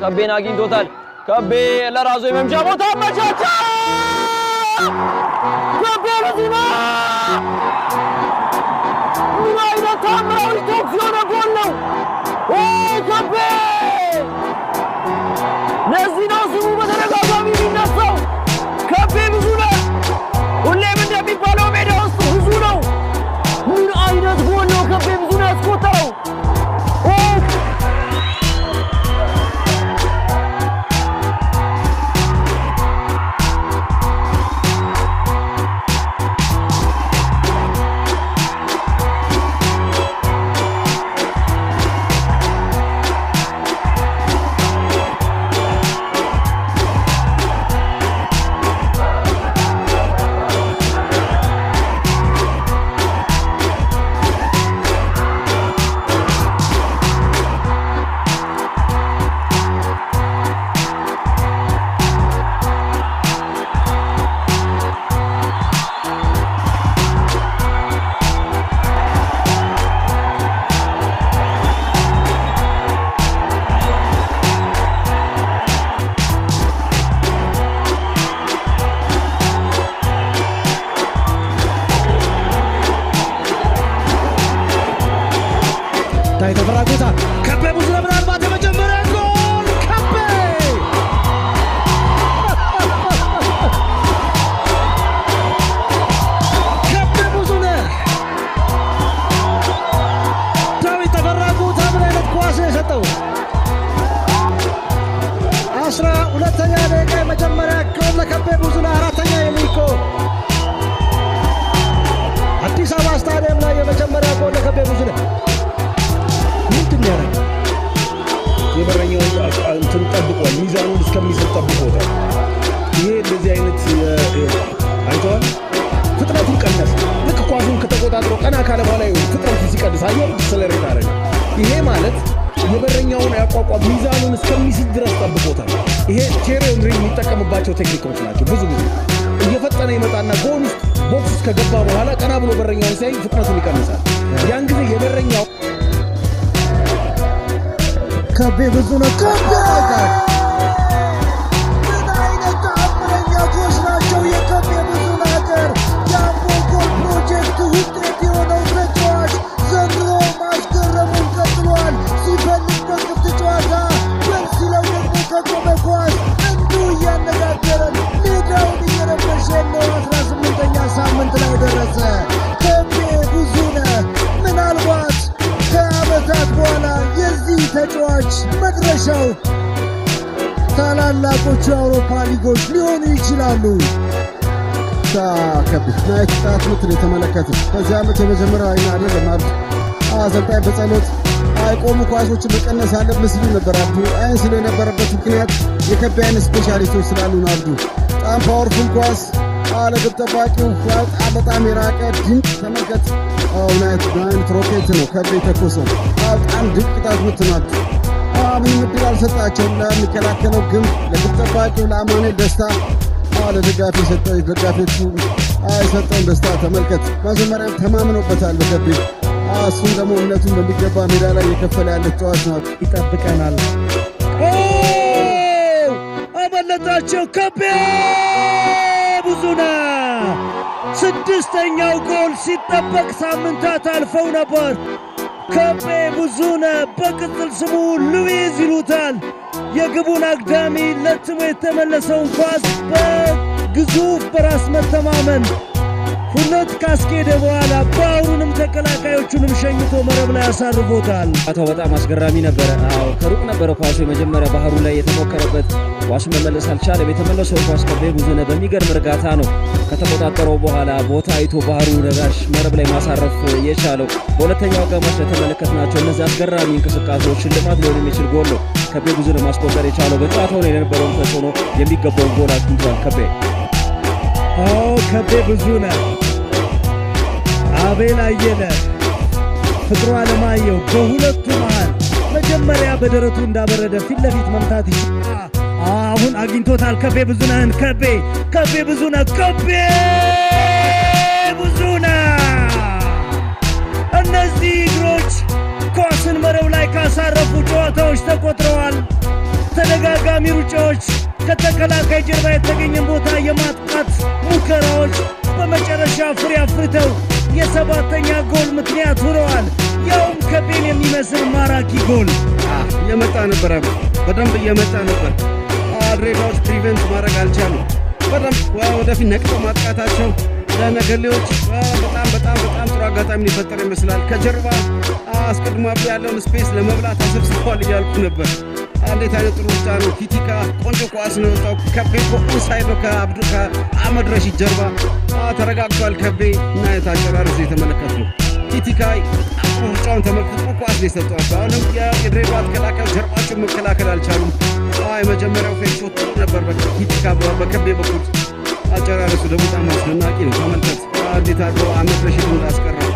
ከቤን አግኝቶታል ከቤ ለራሱ የመምቻ ቦታ አመቻቸ ከቤ በዚህማ ምን አይነት ታምራዊ ተክሲዮነ ጎል ነው ከቤ ለዚህ ነው ስሙ በተደጋጋሚ የሚነሳው ከቤ ብዙነህ ሁሌም እንደሚባለው ሜዳ ውስጥ ብዙ ነው ምን አይነት ጎል ነው ከቤ ብዙነህ ያስቆጠረው ተፈራጎታ ከቤ ብዙነህ ምናልባት የመጀመሪያ ጎል ከቤ ብዙነህ ዳዊት ተፈራጎታ ምን አይነት ኳስ ነው የሰጠው 12ኛ ደቂቃ የመጀመሪያ ጎል ለከቤ ብዙነህ አራተኛ የሚኮ አዲስ አበባ ስታዲየም ላይ የመጀመሪያ ጎል ለከቤ ብዙነህ የበረኛው እንትን ጠብቋል ሚዛኑን እስከሚስት ጠብቆታል ይሄ እንደዚህ አይነት አይቷል ፍጥነቱን ቀነሰ ልክ ኳሱን ከተቆጣጥሮ ቀና ካለ በኋላ ፍጥነቱ ሲቀንስ አየር አክሰለሬት አደረገ ይሄ ማለት የበረኛውን ያቋቋም ሚዛኑን እስከሚስት ድረስ ጠብቆታል ይሄ ቴሪ ሄንሪ የሚጠቀምባቸው ቴክኒኮች ናቸው ብዙ እየፈጠነ ይመጣና ጎል ውስጥ ቦክስ ውስጥ ከገባ በኋላ ቀና ብሎ በረኛውን ሲያይ ፍጥነቱን ይቀንሳል ያን ጊዜ የበረኛው ከቤ ብዙነህ ከቤ ምን አይነት ተአምረኛቶች ናቸው የከቤ ብዙነህ ሀገር የአምቦ ጎል ፕሮጀክት ውጤት የሆነው ተጫዋች ዘንድሮ ማስገረሙን ቀጥሏል ሲፈልግ በክፍት ጨዋታ ጎል ሲለው ደግሞ ከቆመ ኳስ እንዲሁ እያነጋገረን ሜዳውን እየረበሸን ነው 18ኛ ሳምንት ላይ ደረሰ ከቤ ብዙነህ ምናልባት ከዓመታት በኋላ የዚህ ተጫዋች መድረሻው ታላላቆቹ የአውሮፓ ሊጎች ሊሆኑ ይችላሉ ከብናይት ጣት ምትል የተመለከተ በዚህ ዓመት የመጀመሪያው አይና አይደለም አብዱ አሰልጣኝ በጸሎት አይቆሙ ኳሶችን መቀነስ አለብን ሲሉ ነበር አብዱ አይን ስለ የነበረበት ምክንያት የከቤ አይነት ስፔሻሊስቶች ስላሉ ነው አብዱ በጣም ፓወርፉል ኳስ አለግብ ጠባቂው በጣም የራቀ ድንቅ ተመልከት ናይት ሮኬት ነው ከቤ ተኮሰው በጣም ድንቅ ጣት ምት ናት ምንም ዕድል አልሰጣቸውም ለሚከላከለው ግን ለግብ ጠባቂው ለአማኑኤል ደስታ ለደጋፊ የሰጠው ደጋፊዎቹ የሰጠውን ደስታ ተመልከት መጀመሪያም ተማምኖበታል በከቤ እሱም ደግሞ እምነቱን በሚገባ ሜዳ ላይ የከፈለ ያለ ተጫዋች ነው ይጠብቀናል አመለጣቸው ከቤ ብዙነህ ስድስተኛው ጎል ሲጠበቅ ሳምንታት አልፈው ነበር ከቤ ብዙነህ በቅጽል ስሙ ሉዊዝ ይሉታል የግቡን አግዳሚ ለትሞ የተመለሰውን ኳስ በግዙፍ በራስ መተማመን ሁለት ካስኬደ በኋላ ባሩንም ተከላካዮቹንም ሸኝቶ መረብ ላይ ያሳርፎታል አቶ በጣም አስገራሚ ነበር ከሩቅ ነበር ኳሱ የመጀመሪያ ባህሩ ላይ የተሞከረበት ኳሱ መመለስ አልቻለም የተመለሰው ኳስ ከቤ ብዙነህ በሚገርም እርጋታ ነው ከተቆጣጠረው በኋላ ቦታ አይቶ ባህሩ ነጋሽ መረብ ላይ ማሳረፍ የቻለው በሁለተኛው አጋማሽ የተመለከትናቸው እነዚህ አስገራሚ እንቅስቃሴዎች ሽልማት ሊሆን የሚችል ጎል ነው ከቤ ብዙነህ ማስቆጠር የቻለው በጨዋታው ላይ የነበረውን ተጽዕኖ የሚገባውን ጎል አግኝቷል ከቤ ብዙነህ አቤል አየለ ፍቅሩ አለማየሁ በሁለቱ መሃል መጀመሪያ በደረቱ እንዳበረደ ፊት ለፊት መምታት ይችላል አሁን አግኝቶታል ከቤ ብዙነህን ከቤ ብዙነህ እነዚህ እግሮች ኳስን መረብ ላይ ካሳረፉ ጨዋታዎች ተቆጥረዋል በተደጋጋሚ ሩጫዎች ከተከላካይ ጀርባ የተገኘን ቦታ የማጥቃት ሙከራዎች በመጨረሻ ፍሬ አፍርተው የሰባተኛ ጎል ምክንያት ሆነዋል። ያውም ከቤን የሚመስል ማራኪ ጎል እየመጣ ነበር፣ በደንብ እየመጣ ነበር። ድሬዳዎች ፕሪቨንት ማድረግ አልቻሉም። በደንብ ወደፊት ነቅተው ማጥቃታቸው ለነገሌዎች በጣም ጥሩ አጋጣሚ ሊፈጠር ይመስላል። ከጀርባ አስቀድሞ ያለውን ስፔስ ለመብላት አሰብስበዋል እያልኩ ነበር። እንዴት አይነት ጥሩ ሩጫ ነው! ኪቲካ ቆንጆ ኳስ ነው የወጣው። ከቤ ኢንሳይድ ነው ከአህመድ ረሺድ ጀርባ ተረጋግቷል። ከቤ እና የታጨራረስ የተመለከት ነው። ኪቲካ ሩጫውን ተመልክቶ ኳስ ነው የሰጠው። አሁንም የድሬዳዋ ተከላካዮች ጀርባቸውን መከላከል አልቻሉም። የመጀመሪያው ፌክ ሾት ጥሩ ነበር በኪቲካ በከቤ በኩል። አጨራረሱ ደግሞ በጣም አስደናቂ ነው። ተመልከት እንዴት አድርጎ አህመድ ረሺድ እንዳስቀረው።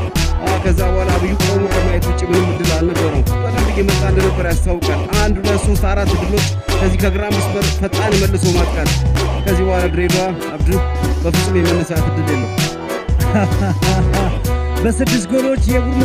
ከዛ በኋላ አብዩ ቆሞ ከማየት ውጭ ምንም እድል አልነበረው። በደንብ እየመጣ እንደነበር ያስታውቃል። 1 2 3 4 ድሎች ከዚህ ከግራ መስመር ፈጣን መልሶ ማጥቃት። ከዚህ በኋላ ድሬዳዋ አብዱ በፍጹም የመነሳት እድል የለው። በ6 ጎሎች የቡድኑ